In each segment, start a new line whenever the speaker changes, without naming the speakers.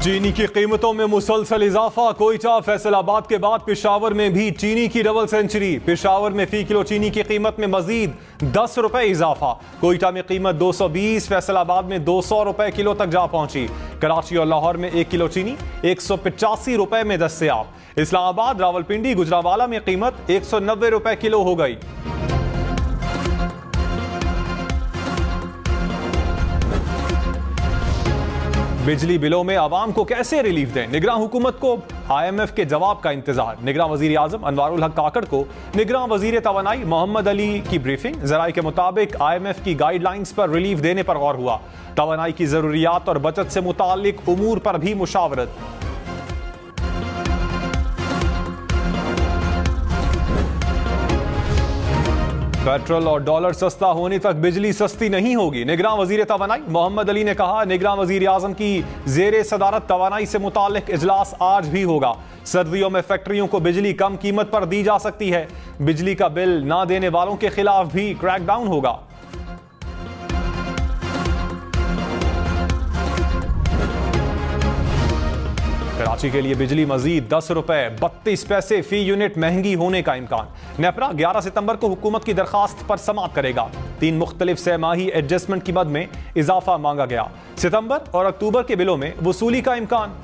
चीनी की कीमतों में मुसलसल इजाफा। कोयटा फैसलाबाद के बाद पेशावर में भी चीनी की डबल सेंचुरी। पेशावर में फी किलो चीनी की कीमत में मजीद 10 रुपए इजाफा। कोयटा में कीमत 220, फैसलाबाद में 200 रुपए किलो तक जा पहुंची। कराची और लाहौर में 1 किलो चीनी 185 रुपए में दस्तयाब। इस्लामाबाद, रावलपिंडी, गुजरावाला में कीमत 190 रुपए किलो हो गई। बिजली बिलों में आवाम को कैसे रिलीफ दें, निगरान हुकूमत को IMF के जवाब का इंतजार। निगरान वजीर आजम अनवारुल हक काकड़ को निगरान वजीर तवानाई मोहम्मद अली की ब्रीफिंग। जराये के मुताबिक IMF की गाइडलाइंस पर रिलीफ देने पर गौर हुआ। तवानाई की जरूरियात और बचत से मुताल्लिक उमूर पर भी मुशावरत। पेट्रोल और डॉलर सस्ता होने तक बिजली सस्ती नहीं होगी। निगरान वजीर तवानाई मोहम्मद अली ने कहा, निगरान वजीर आजम की जेरे सदारत तवानाई से मुताल्लिक इजलास आज भी होगा। सर्दियों में फैक्ट्रियों को बिजली कम कीमत पर दी जा सकती है। बिजली का बिल ना देने वालों के खिलाफ भी क्रैकडाउन होगा। कराची के लिए बिजली मजीद 10 रुपए 32 पैसे फी यूनिट महंगी होने का इम्कान। नेपरा 11 सितंबर को हुकूमत की दरखास्त पर समाअत करेगा। 3 मुख्तलिफ सहमाही एडजस्टमेंट की मद में इजाफा मांगा गया। सितंबर और अक्टूबर के बिलों में वसूली का इम्कान।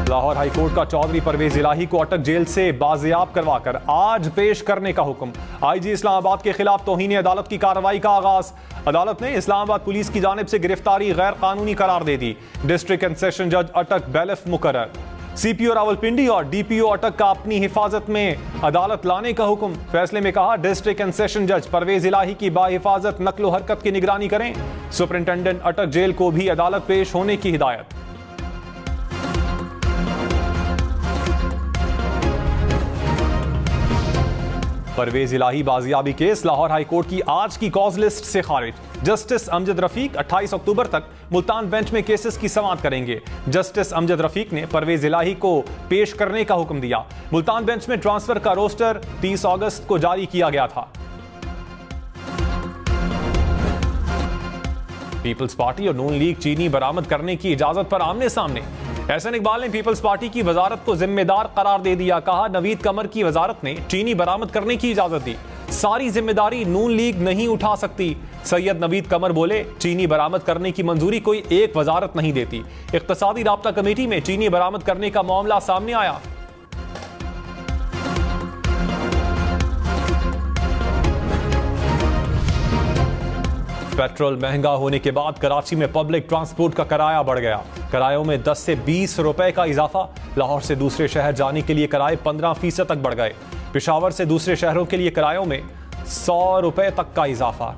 लाहौर हाई कोर्ट का चौधरी परवेज इलाही को अटक जेल से बाजियाब करवाकर आज पेश करने का हुक्म। IG इस्लामाबाद के खिलाफ तौहीन अदालत की कार्रवाई का आगाज। अदालत ने इस्लामाबाद पुलिस की जानिब से गिरफ्तारी गैर कानूनी करार दे दी। डिस्ट्रिक्ट एंड सेशन जज अटक बैलेफ मुकर्रर। CPO रावलपिंडी और DPO अटक का अपनी हिफाजत में अदालत लाने का हुक्म। फैसले में कहा, डिस्ट्रिक्ट एंड सेशन जज परवेज इलाही की बाहिफाजत नक्लो हरकत की निगरानी करें। सुपरिंटेंडेंट अटक जेल को भी अदालत पेश होने की हिदायत। परवेज इलाही बाजियाबी केस लाहौर हाई कोर्ट की आज की कॉज लिस्ट से खारिज। जस्टिस अमजद रफीक 28 अक्टूबर तक मुल्तान बेंच में केसेस की समाअत करेंगे। जस्टिस अमजद रफीक ने परवेज इलाही को पेश करने का हुक्म दिया। मुल्तान बेंच में ट्रांसफर का रोस्टर 30 अगस्त को जारी किया गया था। पीपल्स पार्टी और नून लीग चीनी बरामद करने की इजाजत पर आमने सामने। एहसन इकबाल ने पीपल्स पार्टी की वजारत को जिम्मेदार करार दे दिया। कहा, नवीद कमर की वजारत ने चीनी बरामद करने की इजाजत दी, सारी जिम्मेदारी नून लीग नहीं उठा सकती। सैयद नवीद कमर बोले, चीनी बरामद करने की मंजूरी कोई एक वजारत नहीं देती। इक्तसादी राब्ता कमेटी में चीनी बरामद करने का मामला सामने आया। पेट्रोल महंगा होने के बाद कराची में पब्लिक ट्रांसपोर्ट का किराया बढ़ गया। किरायों में 10 से 20 रुपए का इजाफा। लाहौर से दूसरे शहर जाने के लिए किराए 15% तक बढ़ गए। पेशावर से दूसरे शहरों के लिए किरायों में 100 रुपए तक का इजाफा।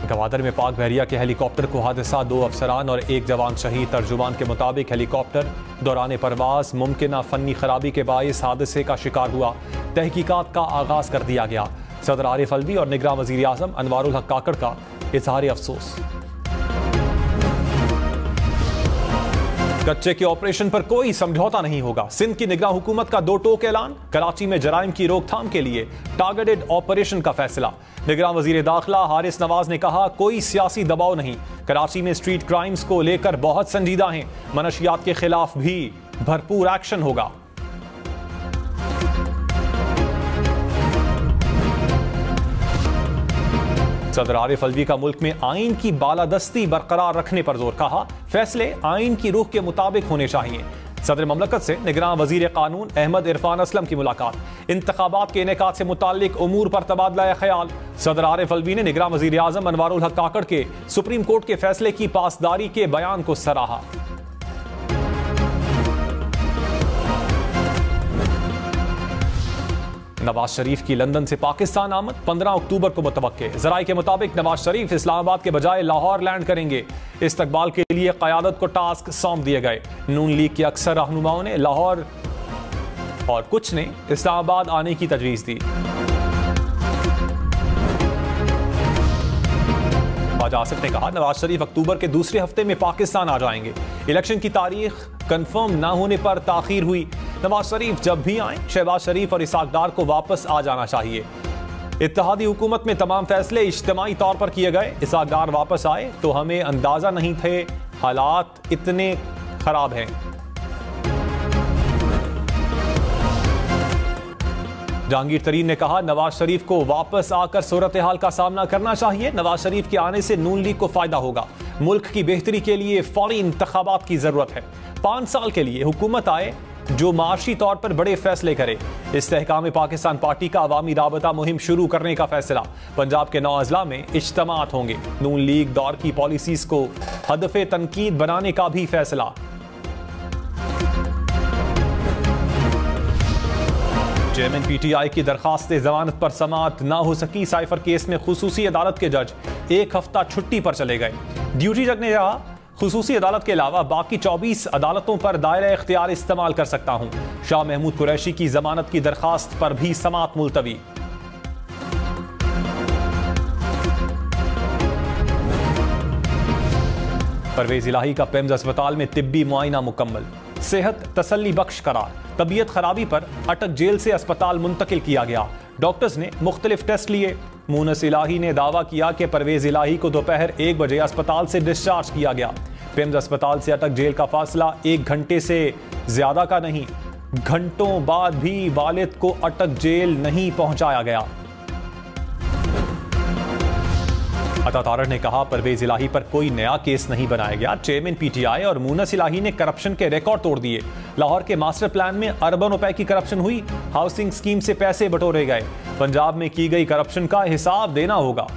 गवादर में पाक बहरिया के हेलीकॉप्टर को हादसा, 2 अफसरान और 1 जवान शहीद। तर्जुमान के मुताबिक हेलीकॉप्टर दौरान परवाज मुमकिन फनी खराबी के बायस हादसे का शिकार हुआ। तहकीकात का आगाज कर दिया गया। सदर आरिफ अलवी और निगरान वजीर आजम अनवारुल हक काकड़ का इजहार अफसोस। कच्चे के ऑपरेशन पर कोई समझौता नहीं होगा। सिंध की निगरान हुकूमत का 2 टोक ऐलान। कराची में जराइम की रोकथाम के लिए टारगेटेड ऑपरेशन का फैसला। निगरान वजीर दाखिला हारिस नवाज ने कहा, कोई सियासी दबाव नहीं। कराची में स्ट्रीट क्राइम्स को लेकर बहुत संजीदा हैं। मनशियात के खिलाफ भी भरपूर एक्शन होगा। सदर आरिफ अलवी का मुल्क में आइन की बालादस्ती बरकरार रखने पर जोर। कहा, फैसले आइन की रूह के मुताबिक होने चाहिए। सदर ममलकत से निगरान वजीर कानून अहमद इरफान असलम की मुलाकात। इंतखाबात के इनेकाद से मुताल्लिक उमूर पर तबादला ख्याल। सदर आरिफ अलवी ने निगरान वजीर आजम अनवारुल हक काकड़ के सुप्रीम कोर्ट के फैसले की पासदारी के बयान को सराहा। नवाज शरीफ की लंदन से पाकिस्तान आमद 15 अक्टूबर को मुतवक्के। जराये के मुताबिक नवाज शरीफ इस्लामाबाद के बजाय लाहौर लैंड करेंगे। इस्तकबाल के लिए क़यादत को टास्क सौंप दिए गए। नून लीग के अक्सर रहनुमाओं ने लाहौर और कुछ ने इस्लामाबाद आने की तजवीज़ दी। ख्वाजा आसिफ ने कहा, नवाज शरीफ अक्टूबर के दूसरे हफ्ते में पाकिस्तान आ जाएंगे। इलेक्शन की तारीख कंफर्म ना होने पर ताखीर हुई। नवाज शरीफ जब भी आए, शहबाज शरीफ और इसाक डार को वापस आ जाना चाहिए। इत्तेहादी हुकूमत में तमाम फैसले इज्तिमाई तौर पर किए गए। इसाकदार वापस आए तो हमें अंदाजा नहीं थे हालात इतने खराब हैं। जहांगीर तरीन ने कहा, नवाज शरीफ को वापस आकर सूरत हाल का सामना करना चाहिए। नवाज शरीफ के आने से नून लीग को फायदा होगा। मुल्क की बेहतरी के लिए फौरी इंतखाबात की जरूरत है। 5 साल के लिए हुकूमत आए जो माशी तौर पर बड़े फैसले करे। इस्तेहकाम पाकिस्तान पार्टी का अवामी राबता मुहिम शुरू करने का फैसला। पंजाब के 9 अजला में इज्तिमात होंगे। नून लीग दौर की पॉलिसीज को हदफे तनकीद बनाने का भी फैसला। चेयरमैन पीटीआई की दरखास्त जमानत पर समाअत ना हो सकी। साइफर केस में खुसूसी अदालत के जज 1 हफ्ता छुट्टी पर चले गए। ड्यूटी जज ने कहा, खुसूसी अदालत के अलावा बाकी 24 अदालतों पर दायरा इख्तियार इस्तेमाल कर सकता हूं। शाह महमूद कुरैशी की जमानत की दरखास्त पर भी समाअत मुलतवी। परवेज इलाही का पेम्स अस्पताल में तिब्बी मुआयना मुकम्मल। सेहत तसल्ली बख्श करार। तबीयत खराबी पर अटक जेल से अस्पताल मुंतकिल किया गया। डॉक्टर्स ने मुख्तलिफ टेस्ट लिए। मुनस इलाही ने दावा किया कि परवेज इलाही को दोपहर 1 बजे अस्पताल से डिस्चार्ज किया गया। पेम्स अस्पताल से अटक जेल का फासला 1 घंटे से ज्यादा का नहीं। घंटों बाद भी वालिद को अटक जेल नहीं पहुंचाया गया। अता तारड़ ने कहा, परवेज इलाही पर कोई नया केस नहीं बनाया गया। चेयरमैन पीटीआई और मुनस इलाही ने करप्शन के रिकॉर्ड तोड़ दिए। लाहौर के मास्टर प्लान में अरबों रुपए की करप्शन हुई। हाउसिंग स्कीम से पैसे बटोरे गए। पंजाब में की गई करप्शन का हिसाब देना होगा।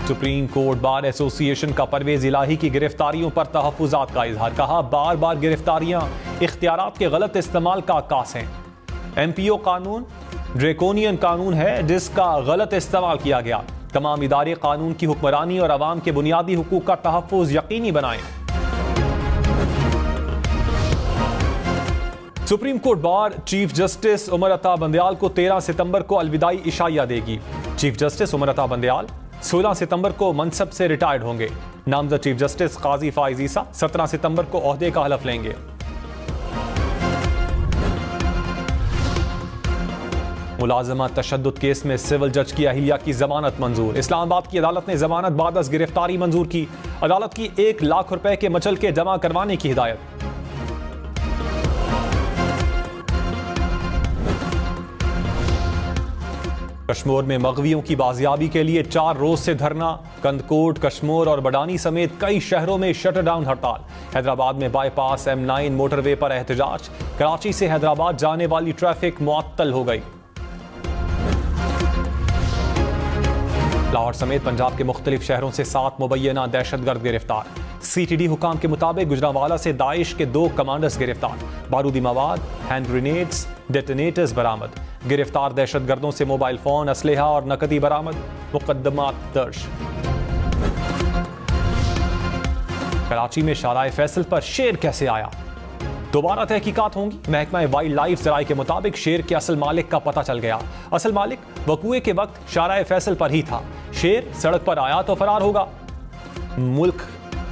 सुप्रीम कोर्ट बार एसोसिएशन का परवेज इलाही की गिरफ्तारियों पर तहफ्फुजात का इजहार। कहा, बार बार गिरफ्तारियां इख्तियारात के गलत इस्तेमाल का अक्कास हैं। एमपीओ कानून ड्रेकोनियन कानून है जिसका गलत इस्तेमाल किया गया। तमाम इदारे कानून की हुक्मरानी और अवाम के बुनियादी हुकूक का तहफ्फुज यकीनी बनाएं। Supreme court bar chief justice Umar Ata Bandial को 13 सितंबर को अलविदाई इशाइया देगी। चीफ जस्टिस उमर अता बंदयाल 16 सितंबर को मनसब से रिटायर्ड होंगे। नामजद चीफ जस्टिस काजी फाइज ईसा 17 सितंबर को ओहदे का हलफ लेंगे। मुलाजमा तशद्दुद केस में सिविल जज की अहिलिया की जमानत मंजूर। इस्लामाबाद की अदालत ने जमानत बाद अज गिरफ्तारी मंजूर की। अदालत की 1 लाख रुपए के मचल के जमा करवाने की हिदायत। कश्मीर में मगवियों की बाजियाबी के लिए 4 रोज से धरना। कंदकोट, कश्मीर और बडानी समेत कई शहरों में शटडाउन हड़ताल। हैदराबाद में बाईपास M9 मोटरवे पर एहतजाज। कराची से हैदराबाद जाने वाली ट्रैफिक मुअत्तल हो गई। लाहौर समेत पंजाब के मुख्तलिफ शहरों से 7 मुबैना दहशतगर्द गिरफ्तार। CTD हुकाम के मुताबिक गुजरांवाला से दाइश के 2 कमांडर्स गिरफ्तार। बारूदी मवाद, हैंड ग्रेनेड्स, डेटोनेटर्स बरामद। गिरफ्तार दहशतगर्दों से मोबाइल फोन, असलहा और नकदी बरामद। मुकदमात दर्ज। कराची में शाराए फैसल पर शेर कैसे आया, दोबारा तहकीकात होंगी। महकमा वाइल्ड लाइफ जराए के मुताबिक शेर के असल मालिक का पता चल गया। असल मालिक वकूए के वक्त शाराए फैसल पर ही था। शेर सड़क पर आया तो फरार होगा। मुल्क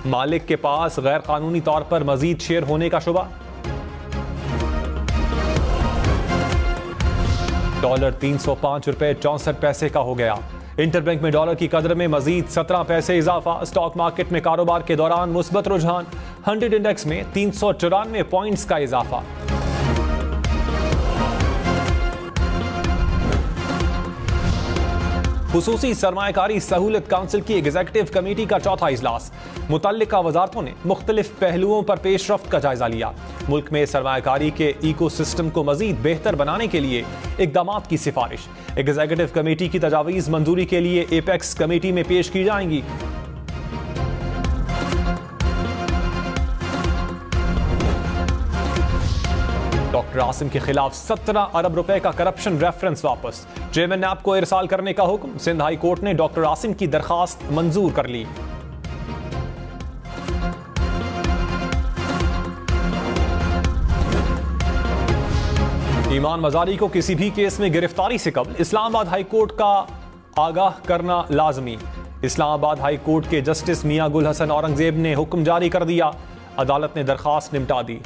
मालिक के पास गैर कानूनी तौर पर मजीद शेर होने का शुबा। डॉलर 305 रुपए 64 पैसे का हो गया। इंटरबैंक में डॉलर की कदर में मजीद 17 पैसे इजाफा। स्टॉक मार्केट में कारोबार के दौरान मुस्बत रुझान। 100 इंडेक्स में 394 पॉइंट्स का इजाफा। खुसूसी सरमायाकारी सहूलत काउंसिल की एग्जीक्यूटिव कमेटी का चौथा इजलास। मुतल्लिका वजारतों ने मुख्तलिफ पहलुओं पर पेशरफ्त का जायजा लिया। मुल्क में सरमायाकारी के इकोसिस्टम को मजीद बेहतर बनाने के लिए इक़दामात की सिफारिश। एग्जीक्यूटिव कमेटी की तजावीज़ मंजूरी के लिए एपेक्स कमेटी में पेश की जाएंगी। डॉक्टर आसिम के खिलाफ 17 अरब रुपए का करप्शन रेफरेंस वापस। चेयरमैन नैब को इरसाल करने का हुक्म। सिंध हाई कोर्ट ने डॉक्टर आसिम की दरखास्त मंजूर कर ली। ईमान मजारी को किसी भी केस में गिरफ्तारी से कबल इस्लामाबाद हाई कोर्ट का आगाह करना लाजमी। इस्लामाबाद हाई कोर्ट के जस्टिस मियां गुल हसन औरंगजेब ने हुक्म जारी कर दिया। अदालत ने दरखास्त निपटा दी।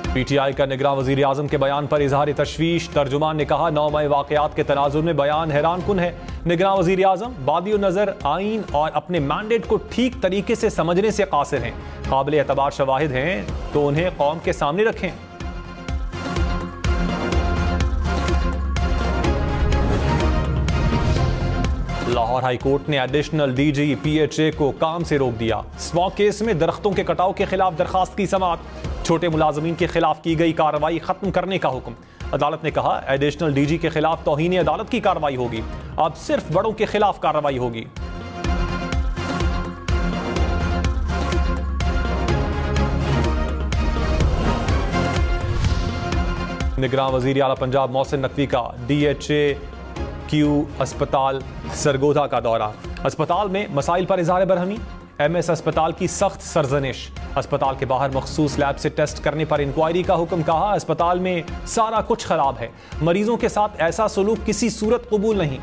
PTI का निगरान वजीर आजम के बयान पर इजहार तशवीश। तर्जुमान ने कहा 9 मई वाकयात के तनाजुर में बयान हैरान कुन है। निगरान वजीर आजम बादी नज़र आइन और अपने मैंडेट को ठीक तरीके से समझने से कासिर हैं। काबिल एतबार शवाहिद हैं तो उन्हें कौम के सामने रखें। लाहौर हाई कोर्ट ने एडिशनल DG PHA को काम से रोक दिया। स्मॉग केस में दरख्तों के कटाव के खिलाफ दरखास्त की समाअत। छोटे मुलाजमीन के खिलाफ की गई कार्रवाई खत्म करने का हुक्म। अदालत ने कहा एडिशनल DG के खिलाफ तौहीन अदालत की कार्रवाई होगी, अब सिर्फ बड़ों के खिलाफ कार्रवाई होगी। निगरान वजीर आला पंजाब मोहसिन नकवी का DHAQ अस्पताल सरगोधा का दौरा। अस्पताल में मसाइल पर इज़हार बरहमी। MS अस्पताल की सख्त सरजनिश। अस्पताल के बाहर मखसूस लैब से टेस्ट करने पर इंक्वायरी का हुक्म। कहा अस्पताल में सारा कुछ खराब है, मरीजों के साथ ऐसा सलूक किसी सूरत कबूल नहीं।